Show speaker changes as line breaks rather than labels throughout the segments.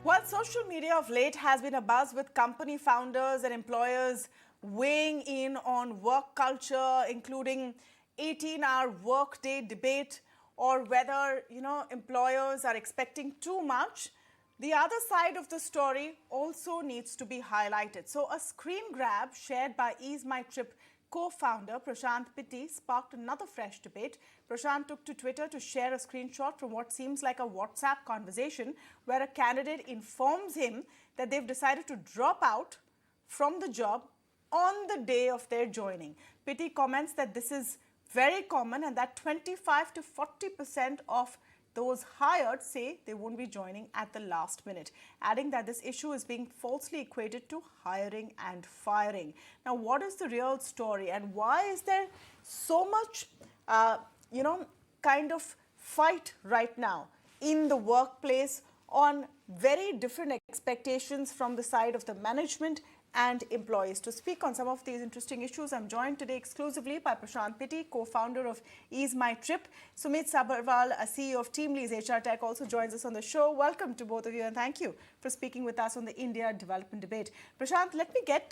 Well, social media of late has been abuzz with company founders and employers weighing in on work culture, including 18-hour workday debate, or whether, employers are expecting too much. The other side of the story also needs to be highlighted. So a screen grab shared by Ease My Trip co-founder Prashant Pitti sparked another fresh debate. Prashant took to Twitter to share a screenshot from what seems like a WhatsApp conversation where a candidate informs him that they've decided to drop out from the job on the day of their joining. Pitti comments that this is very common and that 25 to 40% of those hired say they won't be joining at the last minute, adding that this issue is being falsely equated to hiring and firing. Now, what is the real story and why is there so much, kind of fight right now in the workplace on very different expectations from the side of the management and employees? To speak on some of these interesting issues, I'm joined today exclusively by Prashant Pitti, co-founder of Ease My Trip. Sumit Sabharwal, a CEO of Teamlease HR Tech, also joins us on the show. Welcome to both of you and thank you for speaking with us on the India development debate. Prashant, let me get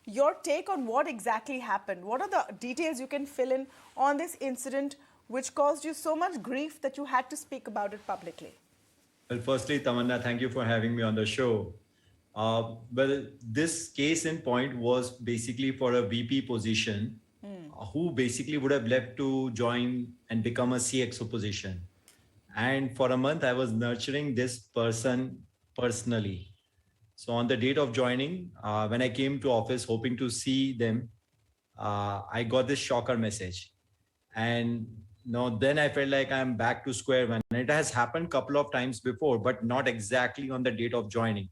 your take on what exactly happened. What are the details you can fill in on this incident which caused you so much grief that you had to speak about it publicly?
Well, firstly, Tamanna, thank you for having me on the show. Well, this case in point was basically for a VP position who basically would have left to join and become a CXO position. And for a month, I was nurturing this person personally. So on the date of joining, when I came to office hoping to see them, I got this shocker message. And then I felt like I'm back to square one. It has happened a couple of times before, but not exactly on the date of joining.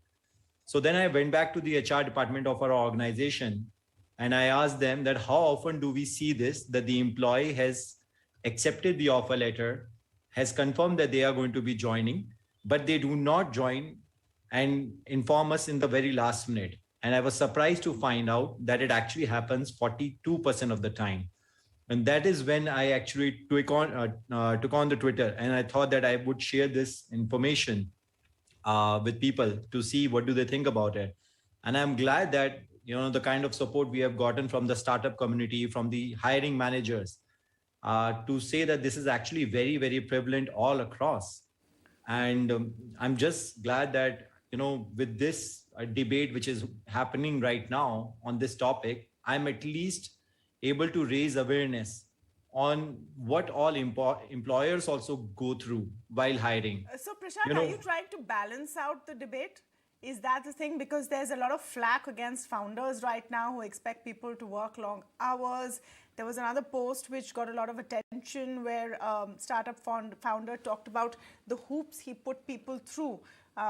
So then I went back to the HR department of our organization and I asked them that how often do we see this, that the employee has accepted the offer letter, has confirmed that they are going to be joining, but they do not join and inform us in the very last minute. And I was surprised to find out that it actually happens 42% of the time. And that is when I actually took on the Twitter and I thought that I would share this information with people to see what do they think about it. And I'm glad that, the kind of support we have gotten from the startup community, from the hiring managers, to say that this is actually very, very prevalent all across. And I'm just glad that, with this debate, which is happening right now on this topic, I'm at least able to raise awareness on what all employers also go through while hiring.
So, Prashant, are you trying to balance out the debate? Is that the thing? Because there's a lot of flack against founders right now who expect people to work long hours. There was another post which got a lot of attention where startup founder talked about the hoops he put people through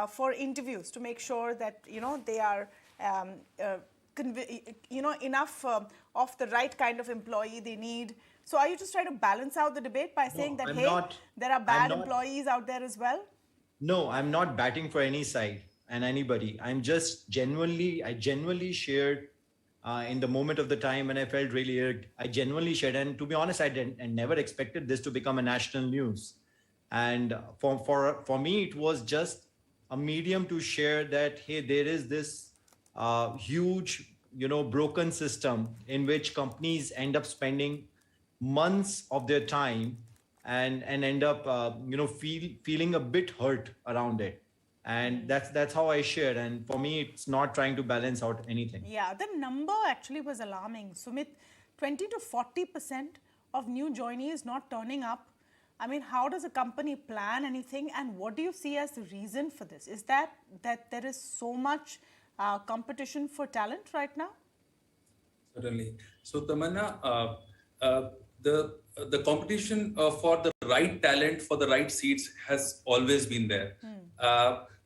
for interviews to make sure that, they are enough of the right kind of employee they need. So are you just trying to balance out the debate by saying that, there are bad employees out there as well?
No, I'm not batting for any side and anybody. I genuinely shared in the moment of the time when I felt really irked. I genuinely shared. And to be honest, I never expected this to become a national news. And for me, it was just a medium to share that, hey, there is this huge, broken system in which companies end up spending months of their time and end up feeling a bit hurt around it. And that's how I shared. And for me, it's not trying to balance out anything.
Yeah, the number actually was alarming. Sumit, 20 to 40% of new joinees not turning up. I mean, how does a company plan anything? And what do you see as the reason for this? Is that there is so much competition for talent right now?
Certainly. So, Tamanna, the competition for the right talent for the right seats has always been there.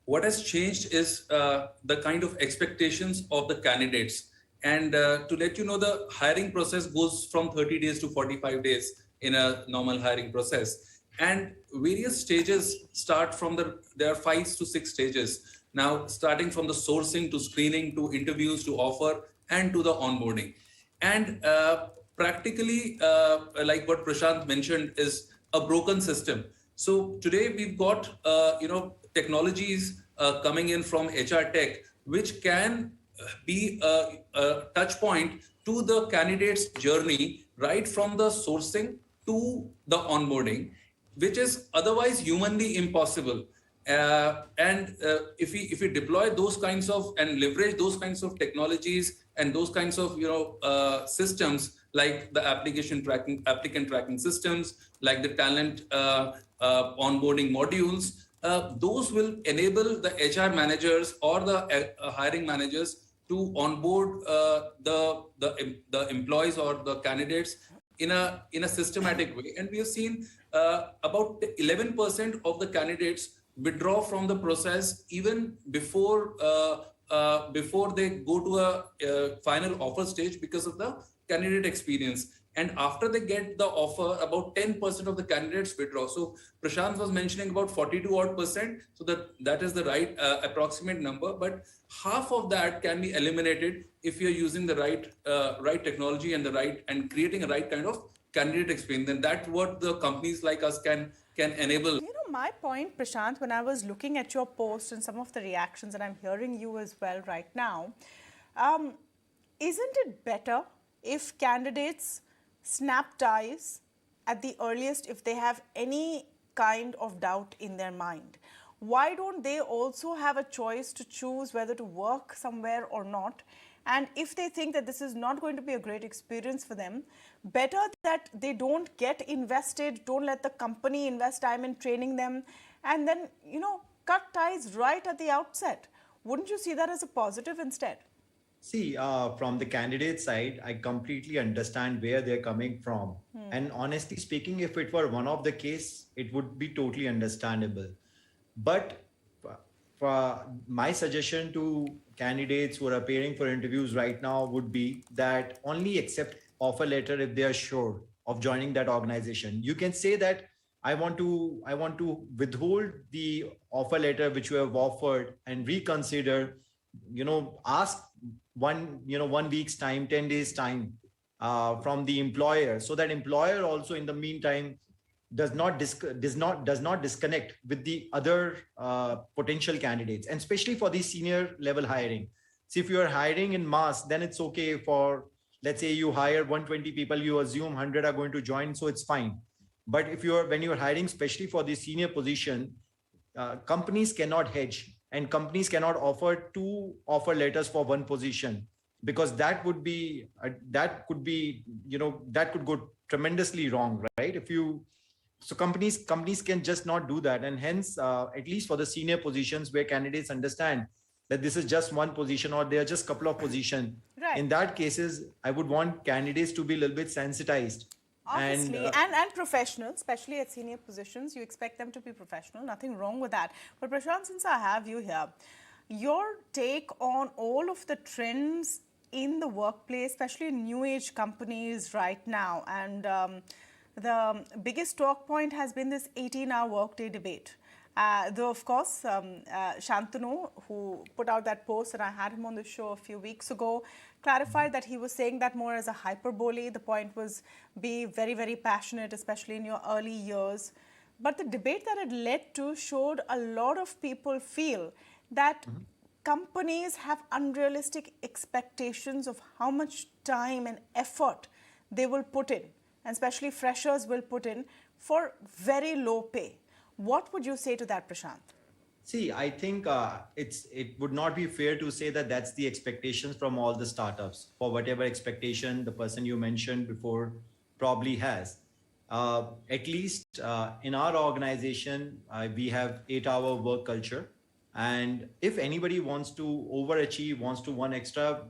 What has changed is the kind of expectations of the candidates. And to let you know, the hiring process goes from 30 days to 45 days in a normal hiring process. And various stages start from there are 5 to 6 stages. Now, starting from the sourcing to screening to interviews to offer and to the onboarding. And practically, like what Prashant mentioned, is a broken system. So today we've got, technologies coming in from HR tech, which can be a touch point to the candidate's journey, right from the sourcing to the onboarding, which is otherwise humanly impossible. And if we deploy those kinds of and leverage those kinds of technologies and those kinds of systems, like the applicant tracking systems, like the talent onboarding modules, those will enable the HR managers or the hiring managers to onboard the employees or the candidates in a systematic way. And we have seen about 11% of the candidates withdraw from the process even before they go to a final offer stage because of the candidate experience. And after they get the offer, about 10% of the candidates withdraw. So Prashant was mentioning about 42 odd percent. So that is the right approximate number, but half of that can be eliminated if you're using the right technology and creating a right kind of candidate experience. Then that's what the companies like us can enable.
My point, Prashant, when I was looking at your post and some of the reactions, and I'm hearing you as well right now, isn't it better if candidates snap ties at the earliest if they have any kind of doubt in their mind? Why don't they also have a choice to choose whether to work somewhere or not? And if they think that this is not going to be a great experience for them, better that they don't get invested, don't let the company invest time in training them, and then, cut ties right at the outset. Wouldn't you see that as a positive instead?
See, from the candidate side, I completely understand where they're coming from. And honestly speaking, if it were one of the case, it would be totally understandable. But for my suggestion to candidates who are appearing for interviews right now would be that only accept offer letter if they are sure of joining that organization. You can say that I want to withhold the offer letter which you have offered and reconsider, ask 1 week's time, 10 days time from the employer, so that employer also in the meantime does not disconnect with the other potential candidates, and especially for the senior level hiring. See, if you are hiring in mass, then it's okay. For, let's say you hire 120 people, you assume 100 are going to join, so it's fine. But when you're hiring, especially for the senior position, companies cannot hedge, and companies cannot offer 2 offer letters for 1 position, because that could go tremendously wrong, right? So companies can just not do that. And hence, at least for the senior positions where candidates understand that this is just 1 position or there are just a couple of positions,
right.
In that cases, I would want candidates to be a little bit sensitized.
Obviously, and professional, especially at senior positions, you expect them to be professional. Nothing wrong with that. But Prashant, since I have you here, your take on all of the trends in the workplace, especially in new age companies right now, and the biggest talk point has been this 18-hour workday debate. Though, of course, Shantanu, who put out that post, and I had him on the show a few weeks ago, clarified that he was saying that more as a hyperbole. The point was be very, very passionate, especially in your early years. But the debate that it led to showed a lot of people feel that companies have unrealistic expectations of how much time and effort they will put in, and especially freshers will put in for very low pay. What would you say to that, Prashant?
See, I think it would not be fair to say that that's the expectations from all the startups, for whatever expectation the person you mentioned before probably has. At least in our organization, we have 8-hour work culture. And if anybody wants to overachieve, wants to one extra,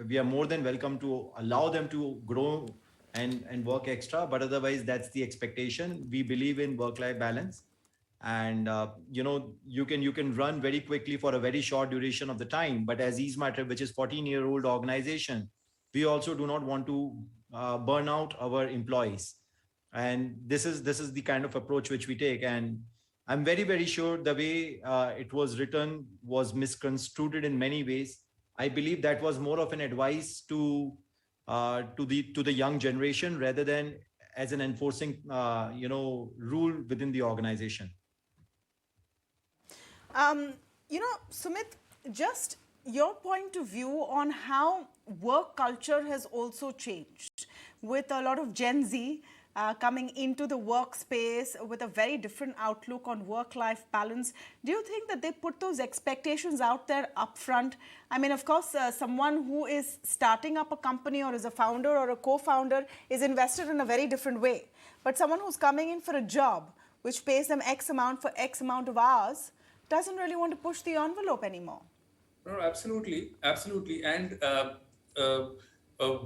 we are more than welcome to allow them to grow and work extra. But otherwise, that's the expectation. We believe in work-life balance. And you can run very quickly for a very short duration of the time, but as EaseMatter, which is 14-year-old organization, we also do not want to burn out our employees, and this is the kind of approach which we take. And I'm very, very sure the way it was written was misconstrued in many ways. I believe that was more of an advice to the young generation rather than as an enforcing rule within the organization.
Sumit, just your point of view on how work culture has also changed with a lot of Gen Z coming into the workspace with a very different outlook on work-life balance. Do you think that they put those expectations out there upfront? I mean, of course, someone who is starting up a company or is a founder or a co-founder is invested in a very different way. But someone who's coming in for a job which pays them X amount for X amount of hours doesn't really want to push the envelope anymore.
No, absolutely, and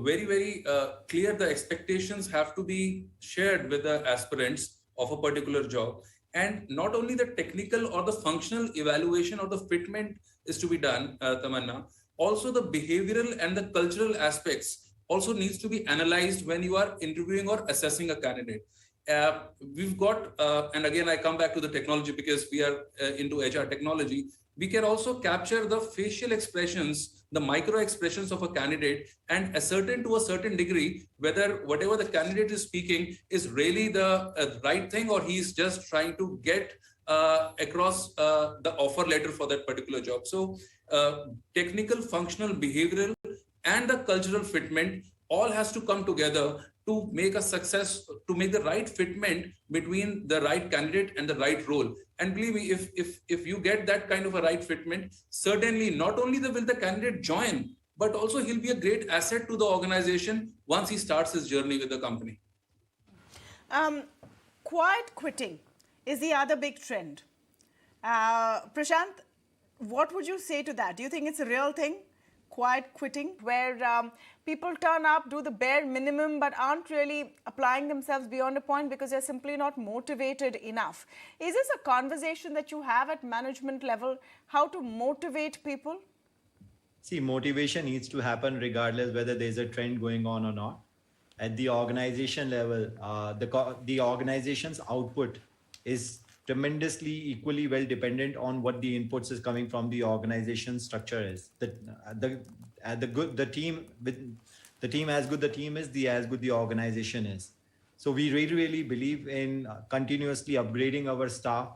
very clear. The expectations have to be shared with the aspirants of a particular job, and not only the technical or the functional evaluation or the fitment is to be done, Tamanna. Also, the behavioral and the cultural aspects also needs to be analyzed when you are interviewing or assessing a candidate. We've got, and again, I come back to the technology because we are into HR technology. We can also capture the facial expressions, the micro expressions of a candidate and ascertain to a certain degree whether whatever the candidate is speaking is really the right thing or he's just trying to get across the offer letter for that particular job. So technical, functional, behavioral, and the cultural fitment all has to come together to make a success, to make the right fitment between the right candidate and the right role. And believe me, if you get that kind of a right fitment, certainly not only will the candidate join, but also he'll be a great asset to the organization once he starts his journey with the company.
Quiet quitting is the other big trend. Prashant, what would you say to that? Do you think it's a real thing? Quiet quitting, where people turn up, do the bare minimum, but aren't really applying themselves beyond a point because they're simply not motivated enough. Is this a conversation that you have at management level, how to motivate people?
See, motivation needs to happen regardless whether there's a trend going on or not. At the organization level, the organization's output is tremendously equally well dependent on what the inputs is coming from the organization structure is. The team as good the team is, the as good the organization is. So we really believe in continuously upgrading our staff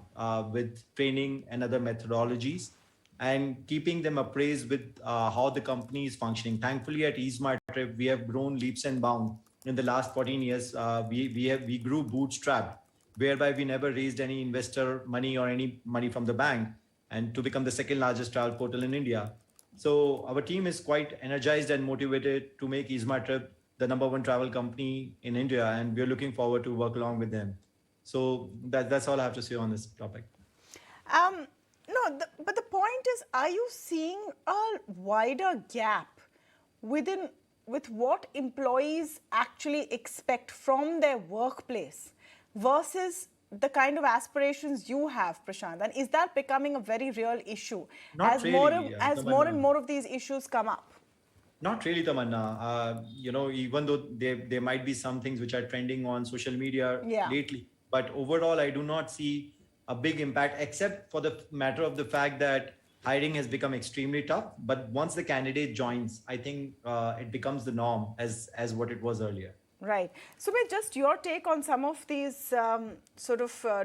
with training and other methodologies and keeping them appraised with how the company is functioning. Thankfully, at EaseMyTrip, we have grown leaps and bounds. In the last 14 years, we grew bootstrap, whereby we never raised any investor money or any money from the bank, and to become the second largest travel portal in India. So our team is quite energized and motivated to make EaseMyTrip the #1 travel company in India, and we're looking forward to work along with them. So that's all I have to say on this topic.
But the point is, are you seeing a wider gap with what employees actually expect from their workplace versus the kind of aspirations you have, Prashant? And is that becoming a very real issue as more and more of these issues come up?
Not really, Tamanna. Even though there might be some things which are trending on social media lately, but overall, I do not see a big impact, except for the matter of the fact that hiring has become extremely tough. But once the candidate joins, I think it becomes the norm as what it was earlier.
Right. So, just your take on some of these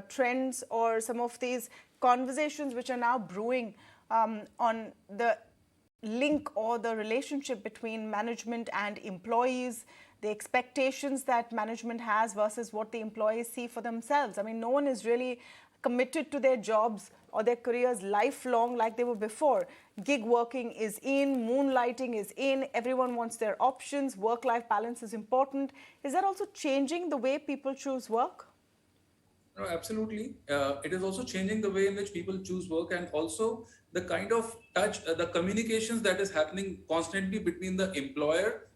trends or some of these conversations which are now brewing on the link or the relationship between management and employees, the expectations that management has versus what the employees see for themselves. I mean, no one is really committed to their jobs or their careers lifelong like they were before. Gig working is in, moonlighting is in, everyone wants their options, work-life balance is important. Is that also changing the way people choose work?
No, absolutely. It is also changing the way in which people choose work, and also the kind of touch, the communications that is happening constantly between the employer,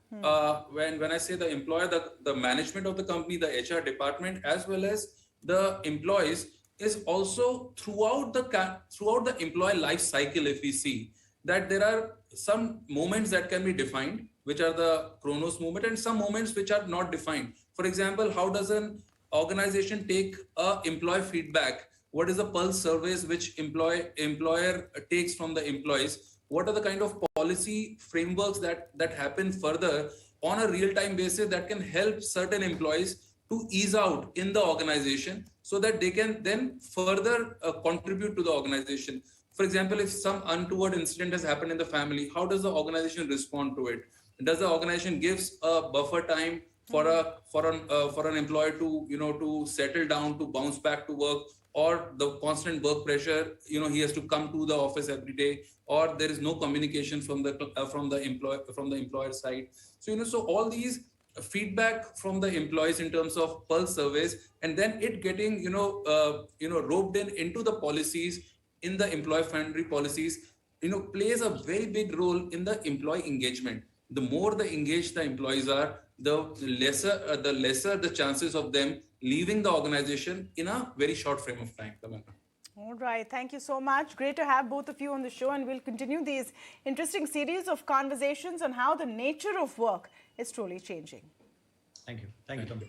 when I say the employer, the management of the company, the HR department, as well as the employees, is also throughout the employee life cycle. If we see that there are some moments that can be defined, which are the Chronos moment, and some moments which are not defined. For example, how does an organization take employee feedback? What is the pulse surveys which employer takes from the employees? What are the kind of policy frameworks that happen further on a real-time basis that can help certain employees to ease out in the organization so that they can then further contribute to the organization? For example, if some untoward incident has happened in the family, how does the organization respond to it? Does the organization gives a buffer time for an employee to to settle down, to bounce back to work, or the constant work pressure, he has to come to the office every day, or there is no communication from the employer side. So so all these feedback from the employees in terms of pulse surveys, and then it getting roped into the policies, in the employee friendly policies, plays a very big role in the employee engagement. The more the engaged the employees are, the lesser the chances of them leaving the organization in a very short frame of time. Tamanna.
All right. Thank you so much. Great to have both of you on the show, and we'll continue these interesting series of conversations on how the nature of work is truly changing.
Thank you. Thank you, Tom.